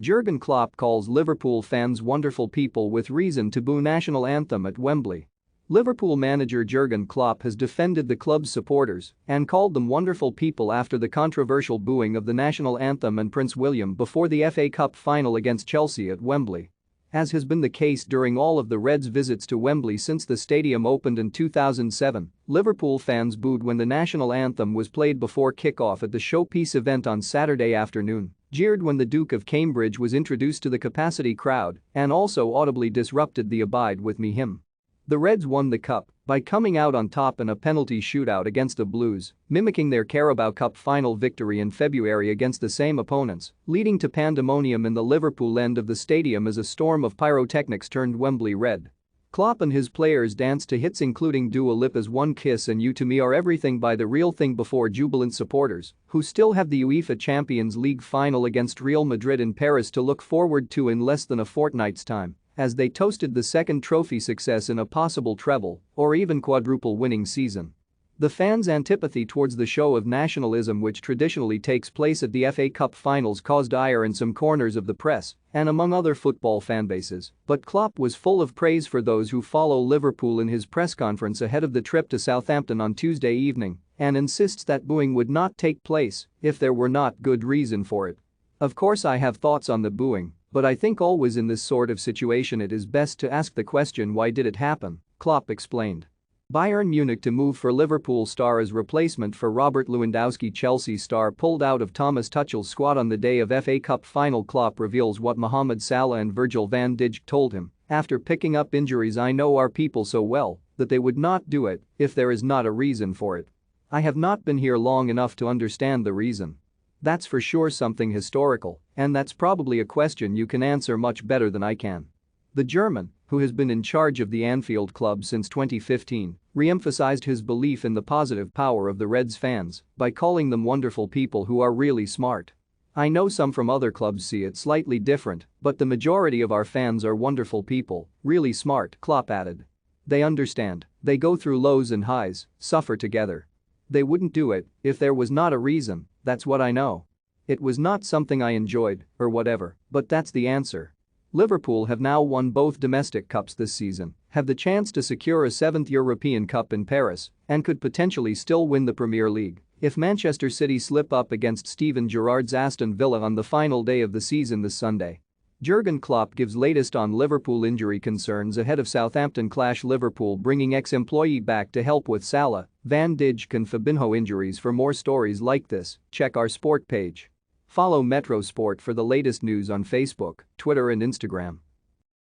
Jurgen Klopp calls Liverpool fans wonderful people with reason to boo national anthem at Wembley. Liverpool manager Jurgen Klopp has defended the club's supporters and called them wonderful people after the controversial booing of the national anthem and Prince William before the FA Cup final against Chelsea at Wembley. As has been the case during all of the Reds' visits to Wembley since the stadium opened in 2007, Liverpool fans booed when the national anthem was played before kick-off at the showpiece event on Saturday afternoon, jeered when the Duke of Cambridge was introduced to the capacity crowd, and also audibly disrupted the "Abide With Me" hymn. The Reds won the cup by coming out on top in a penalty shootout against the Blues, mimicking their Carabao Cup final victory in February against the same opponents, leading to pandemonium in the Liverpool end of the stadium as a storm of pyrotechnics turned Wembley red. Klopp and his players danced to hits including Dua Lipa's One Kiss and You To Me Are Everything by The Real Thing before jubilant supporters, who still have the UEFA Champions League final against Real Madrid in Paris to look forward to in less than a fortnight's time, as they toasted the second trophy success in a possible treble or even quadruple winning season. The fans' antipathy towards the show of nationalism which traditionally takes place at the FA Cup finals caused ire in some corners of the press and among other football fanbases, but Klopp was full of praise for those who follow Liverpool in his press conference ahead of the trip to Southampton on Tuesday evening and insists that booing would not take place if there were not good reason for it. "Of course I have thoughts on the booing, but I think always in this sort of situation it is best to ask the question why did it happen," Klopp explained. Bayern Munich to move for Liverpool star as replacement for Robert Lewandowski. Chelsea star pulled out of Thomas Tuchel's squad on the day of FA Cup final. Klopp reveals what Mohamed Salah and Virgil van Dijk told him after picking up injuries. "I know our people so well that they would not do it if there is not a reason for it. I have not been here long enough to understand the reason. That's for sure something historical, and that's probably a question you can answer much better than I can." The German, who has been in charge of the Anfield club since 2015, re-emphasized his belief in the positive power of the Reds fans by calling them wonderful people who are really smart. "I know some from other clubs see it slightly different, but the majority of our fans are wonderful people, really smart," Klopp added. "They understand, they go through lows and highs, suffer together. They wouldn't do it if there was not a reason, that's what I know. It was not something I enjoyed or whatever, but that's the answer." Liverpool have now won both domestic cups this season, have the chance to secure a seventh European Cup in Paris, and could potentially still win the Premier League if Manchester City slip up against Steven Gerrard's Aston Villa on the final day of the season this Sunday. Jurgen Klopp gives latest on Liverpool injury concerns ahead of Southampton clash. Liverpool bringing ex-employee back to help with Salah, Van Dijk and Fabinho injuries. For more stories like this, check our sport page. Follow Metro Sport for the latest news on Facebook, Twitter and Instagram.